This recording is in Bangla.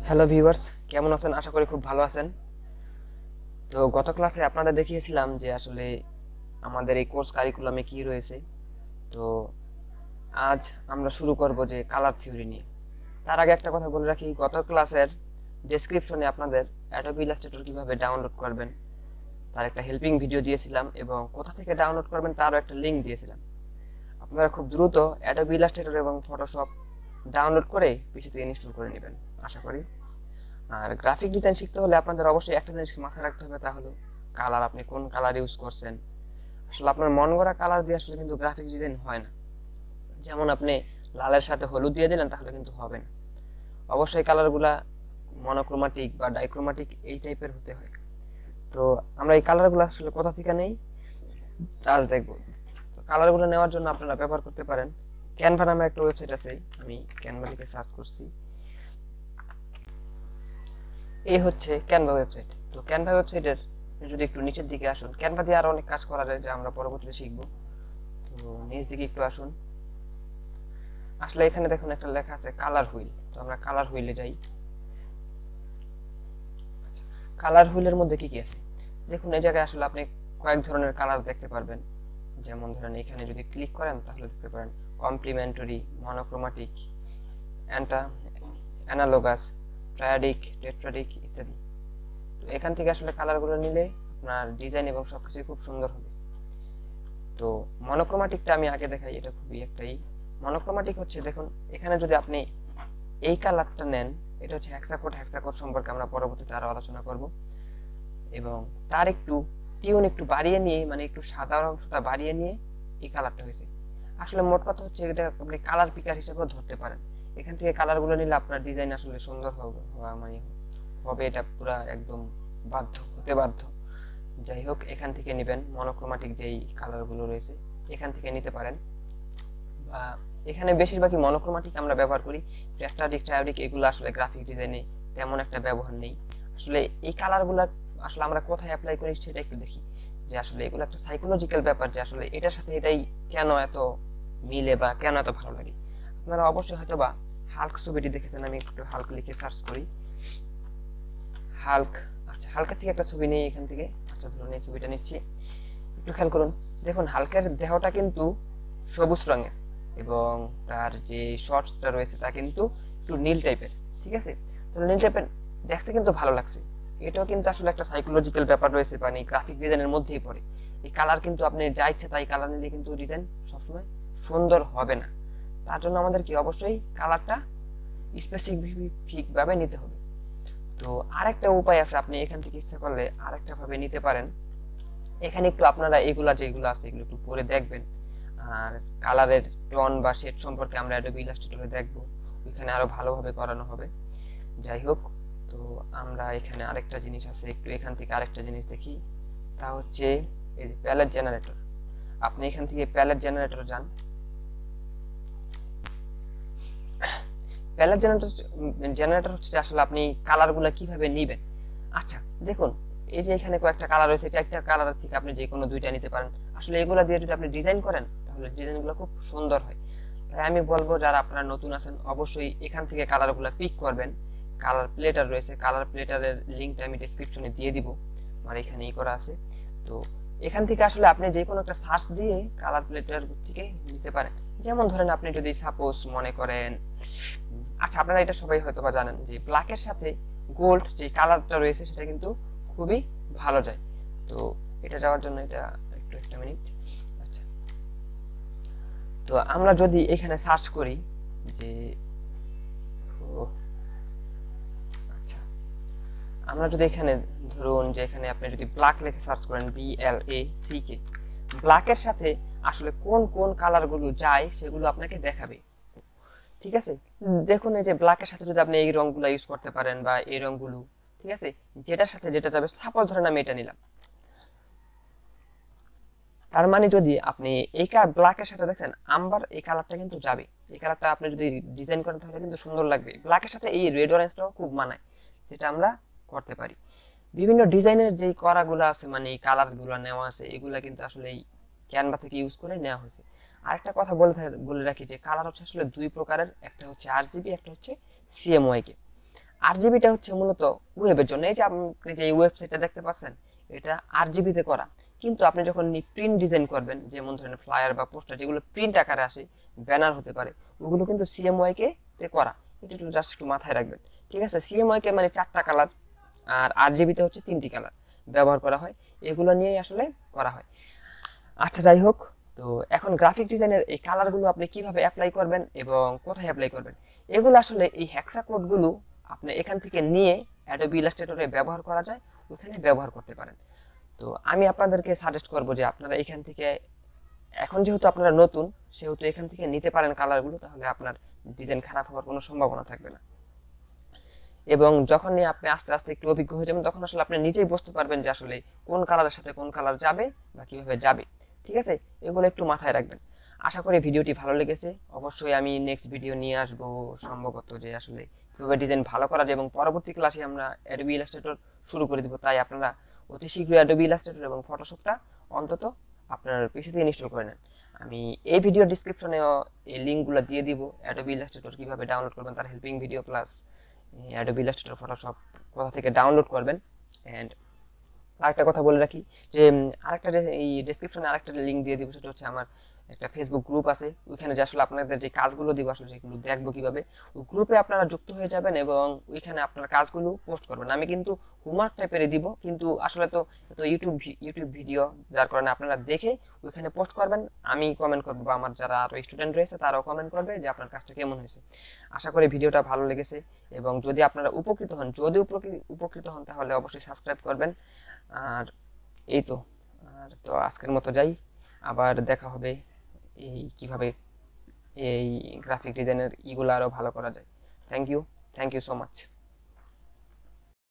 হ্যালো ভিউয়ার্স, কেমন আছেন? আশা করি খুব ভালো আছেন। তো গত ক্লাসে আপনাদের দেখিয়েছিলাম যে আসলে আমাদের এই কোর্স কারিকুলামে কি রয়েছে। তো আজ আমরা শুরু করব যে কালার থিওরি নিয়ে। তার আগে একটা কথা বলে রাখি, গত ক্লাসের ডেসক্রিপশনে আপনাদের অ্যাডোবি ইলাস্ট্রেটর কিভাবে ডাউনলোড করবেন তার একটা হেল্পিং ভিডিও দিয়েছিলাম এবং কোথা থেকে ডাউনলোড করবেন তারও একটা লিঙ্ক দিয়েছিলাম। আপনারা খুব দ্রুত অ্যাডোবি ইলাস্ট্রেটর এবং ফটোশপ ডাউনলোড করে পিসিতে ইনস্টল করে নেবেন আশা করি। আর গ্রাফিক ডিজাইন শিখতে হলে আপনাদের অবশ্যই একটা জিনিস মাথায় রাখতে হবে, তা হলো কালার। আপনি কোন কালার ইউজ করছেন। আসলে আপনার মন গড়া কালার দিয়ে আসলে কিন্তু গ্রাফিক ডিজাইন হয় না। যেমন আপনি লালের সাথে হলুদ দিয়ে দিলেন তাহলে কিন্তু হবে না। অবশ্যই কালারগুলা মনোক্রোমাটিক বা ডাইক্রোমাটিক এই টাইপের হতে হয়। তো আমরা এই কালারগুলো আসলে কোথা থেকে নেই তা আজ দেখবো। তো কালারগুলো নেওয়ার জন্য আপনারা ব্যবহার করতে পারেন ক্যানভা নামে একটা ওয়েবসাইট আছে। আমি ক্যানভা থেকে সার্চ করছি, এই হচ্ছে ক্যানভা ওয়েবসাইট। তো ক্যানভা ওয়েবসাইটের যদি একটু নিচের দিকে আসুন, ক্যানভা দিয়ে আরো অনেক কাজ করা যায় যা আমরা পরবর্তীতে শিখবো। তো নিচ দিকে একটু আসুন, আসলে এখানে দেখুন একটা লেখা আছে কালার হুইল। তো আমরা কালার হুইলে যাই। আচ্ছা, কালার হুইলের মধ্যে কি কি আছে দেখুন। এই জায়গায় আসলে আপনি কয়েক ধরনের কালার দেখতে পারবেন। যেমন ধরেন এখানে যদি ক্লিক করেন তাহলে দেখতে পারেন কমপ্লিমেন্টারি, মনোক্রোমাটিক, অ্যানালোগাস, ট্রায়াডিক, টেট্রাডিক ইত্যাদি। তো এখান থেকে আসলে কালারগুলো নিলে আপনার ডিজাইন এবং সবকিছু খুব সুন্দর হবে। তো মনোক্রোমাটিকটা আমি আগে দেখাই, এটা খুবই একটাই। মনোক্রোমাটিক হচ্ছে দেখুন এখানে যদি আপনি এই কালারটা নেন, এটা হচ্ছে হেক্সাকোড। হেক্সাকোড সম্পর্কে আমরা পরবর্তীতে আরো আলোচনা করব। এবং তার একটু টিউন একটু বাড়িয়ে নিয়ে, মানে একটু সাদা অংশটা বাড়িয়ে নিয়ে এই কালারটা হয়েছে। আসলে মোট কথা হচ্ছে এটা আপনি কালার পিকার হিসেবেও ধরতে পারেন। এখান থেকে কালারগুলো নিলে আপনার ডিজাইন আসলে সুন্দর হবে, মানে হবে, এটা পুরা একদম বাধ্য হতে বাধ্য। যাই হোক, এখান থেকে নেবেন মনোক্রোমাটিক যেই কালারগুলো রয়েছে এখান থেকে নিতে পারেন। বা এখানে বেশিরভাগই মনোক্রোমাটিক আমরা ব্যবহার করি। টেট্রাডিক, ট্রায়োডিক এগুলো আসলে গ্রাফিক ডিজাইনে তেমন একটা ব্যবহার নেই। আসলে এই কালারগুলো আসলে আমরা কোথায় অ্যাপ্লাই করি সেটা একটু দেখি। যে আসলে এগুলো একটা সাইকোলজিক্যাল ব্যাপার, যে আসলে এটার সাথে এটাই কেন এত মিলে বা কেন এত ভালো লাগে। আপনারা অবশ্যই হয়তো বা হাল্ক ছবিটি দেখেছেন। আমি একটু হাল্ক লিখে সার্চ করি। হাল্ক, আচ্ছা হাল্কের থেকে একটা ছবি নেই এখান থেকে। আচ্ছা ধরুন এই ছবিটা নিচ্ছি, একটু খেয়াল করুন। দেখুন হাল্কের দেহটা কিন্তু সবুজ রঙের এবং তার যে শর্টসটা রয়েছে তা কিন্তু একটু নীল টাইপের। ঠিক আছে, তাহলে নীল টাইপের দেখতে কিন্তু ভালো লাগছে। এটাও কিন্তু আসলে একটা সাইকোলজিক্যাল ব্যাপার রয়েছে, মানে গ্রাফিক ডিজাইনের মধ্যেই পড়ে। এই কালার কিন্তু আপনি যা ইচ্ছা তাই কালার নিলে কিন্তু ডিজাইন সবসময় সুন্দর হবে না। তার জন্য আমাদের কি অবশ্যই কালারটা স্পেসিফিক ভাবে নিতে হবে। তো আরেকটা উপায় আছে, আপনি এখান থেকে ইচ্ছা করলে আরেকটা ভাবে নিতে পারেন। এখানে একটু আপনারা এগুলা যেগুলো আছে এগুলো একটু পরে দেখবেন। আর কালারের টোন বা শেড সম্পর্কে আমরা অ্যাডোবি ইলাস্ট্রেটরে দেখবো, ওইখানে আরো ভালোভাবে করানো হবে। যাই হোক, তো আমরা এখানে আরেকটা জিনিস আছে, একটু এখান থেকে আরেকটা জিনিস দেখি। তা হচ্ছে এই যে প্যালেট জেনারেটর। আপনি এখান থেকে প্যালেট জেনারেটর যান। প্যালেট জেনারেটর হচ্ছে যে আসলে আপনি কালারগুলো কিভাবে নিবেন। আচ্ছা দেখুন, এই যে এখানে কয়েকটা কালার রয়েছে, চারটা কালার থেকে আপনি যে কোনো দুইটা নিতে পারেন। আসলে এগুলা দিয়ে যদি আপনি ডিজাইন করেন তাহলে ডিজাইনগুলো খুব সুন্দর হয়। তাই আমি বলবো যারা আপনারা নতুন আছেন অবশ্যই এখান থেকে কালারগুলো পিক করবেন। কালার প্লেটার রয়েছে, কালার প্লেটারের লিঙ্কটা আমি ডেসক্রিপশনে দিয়ে দিব, আমার এখানেই করা আছে। তো এখান থেকে আসলে আপনি যে কোনো একটা সার্চ দিয়ে কালার প্লেটার থেকে নিতে পারেন। যেমন ধরেন আপনি যদি সাপোজ মনে করেন, আচ্ছা আপনারা এটা সবাই হয়তো বা জানেন যে ব্ল্যাকের সাথে গোল্ড যে কালারটা রয়েছে সেটা কিন্তু খুবই ভালো যায়। তো এটা যাওয়ার জন্য এটা একটু একটা মিনিট। আচ্ছা, তো আমরা যদি এখানে সার্চ করি যে আচ্ছা, আমরা যদি এখানে ধরুন যে এখানে আপনি যদি ব্ল্যাক লিখে সার্চ করেন, BLACK, ব্ল্যাকের সাথে আসলে কোন কোন কালারগুলো যায় সেগুলো আপনাকে দেখাবে। ঠিক আছে, দেখুন এই যে ব্ল্যাকের সাথে যদি আপনি এই রংগুলো ইউজ করতে পারেন বা এই রংগুলো, ঠিক আছে, যেটার সাথে যেটা যাবে। সাপোজ ধরেন আমি এটা নিলাম, তার মানে যদি আপনি এই ব্ল্যাকের সাথে দেখছেন আম্বার, এই কালারটা কিন্তু যাবে। এই কালারটা আপনি যদি ডিজাইন করেন তাহলে কিন্তু সুন্দর লাগবে। ব্ল্যাকের সাথে এই রেড অরেঞ্জটাও খুব মানায়, যেটা আমরা করতে পারি। বিভিন্ন ডিজাইনের যেই করাগুলো আছে, মানে এই কালারগুলো নেওয়া আছে, এগুলা কিন্তু আসলে এই ক্যানভা থেকে ইউজ করে নেওয়া হয়েছে। আরেকটা কথা বলে রাখি যে কালার হচ্ছে আসলে দুই প্রকারের, একটা হচ্ছে RGB, একটা হচ্ছে CMYK। আরজিবিটা হচ্ছে মূলত ওয়েবের জন্য। এই যে আপনি যে ওয়েবসাইটটা দেখতে পাচ্ছেন এটা আরজিবিতে করা, কিন্তু আপনি যখন প্রিন্ট ডিজাইন করবেন, যেমন ধরেন ফ্লায়ার বা পোস্টার যেগুলো প্রিন্ট আকারে আসে, ব্যানার হতে পারে, ওগুলো কিন্তু সিএমওয়াই কে করা। এটা একটু জাস্ট একটু মাথায় রাখবেন, ঠিক আছে? সিএমওয়াই কে মানে 4টা কালার, আর আরজিবিতে হচ্ছে 3টি কালার ব্যবহার করা হয়, এগুলো নিয়েই আসলে করা হয়। আচ্ছা, যাই হোক, তো এখন গ্রাফিক ডিজাইনের এই কালারগুলো আপনি কিভাবে অ্যাপ্লাই করবেন এবং কোথায় অ্যাপ্লাই করবেন, এগুলো আসলে এই হেক্সা কোডগুলো আপনি এখান থেকে নিয়ে অ্যাডোবি ইলাস্ট্রেটরে ব্যবহার করা যায়, ওখানে ব্যবহার করতে পারেন। তো আমি আপনাদেরকে সাজেস্ট করব যে আপনারা এখান থেকে, এখন যেহেতু আপনারা নতুন, সেহেতু এখান থেকে নিতে পারেন কালারগুলো, তাহলে আপনার ডিজাইন খারাপ হওয়ার কোনো সম্ভাবনা থাকবে না। এবং যখনই আপনি আস্তে আস্তে একটু অভিজ্ঞ হয়ে যাবেন, তখন আসলে আপনি নিজেই বুঝতে পারবেন যে আসলে কোন কালারের সাথে কোন কালার যাবে বা কিভাবে যাবে, ঠিক আছে? এগুলো একটু মাথায় রাখবেন। আশা করি ভিডিওটি ভালো লেগেছে। অবশ্যই আমি নেক্সট ভিডিও নিয়ে আসবো, সম্ভবত যে আসলে কিভাবে ডিজাইন ভালো করা যায়, এবং পরবর্তী ক্লাসে আমরা অ্যাডোবি ইলাস্ট্রেটর শুরু করে দিব। তাই আপনারা অতি শীঘ্রই অ্যাডোবি ইলাস্ট্রেটর এবং ফটোশপটা অন্তত আপনার পিসিতে ইনস্টল করে নেন। আমি এই ভিডিও ডিসক্রিপশনেও এই লিঙ্কগুলো দিয়ে দিব, অ্যাডোবি ইলাস্ট্রেটর কিভাবে ডাউনলোড করবেন তার helping video, plus Adobe Illustrator Photoshop কোথা থেকে ডাউনলোড করবেন। এন্ড আরেকটা কথা বলে রাখি যে আরেকটা এই ডেসক্রিপশনে আরেকটা লিঙ্ক দিয়ে দিব, সেটা হচ্ছে আমার একটা ফেসবুক গ্রুপ আছে, ওইখানে যে আসলে আপনাদের যে কাজগুলো দিব আসলে সেগুলো দেখবো কিভাবে, ওই গ্রুপে আপনারা যুক্ত হয়ে যাবেন এবং ওইখানে আপনার কাজগুলো পোস্ট করবেন। আমি কিন্তু হোমওয়ার্ক টাইপের দিব, কিন্তু আসলে তো ইউটিউব ভিডিও, যার কারণে আপনারা দেখে ওইখানে পোস্ট করবেন, আমি কমেন্ট করবো বা আমার যারা আরো স্টুডেন্ট রয়েছে তারাও কমেন্ট করবে যে আপনার কাজটা কেমন হয়েছে। আশা করি ভিডিওটা ভালো লেগেছে, এবং যদি আপনারা উপকৃত হন, যদি উপকৃত হন তাহলে অবশ্যই সাবস্ক্রাইব করবেন। আর এই তো, আর তো আজকের মতো যাই, আবার দেখা হবে এই কিভাবে এই গ্রাফিক ডিজাইনের ইগুলো আরো ভালো করা যায়। Thank you so much.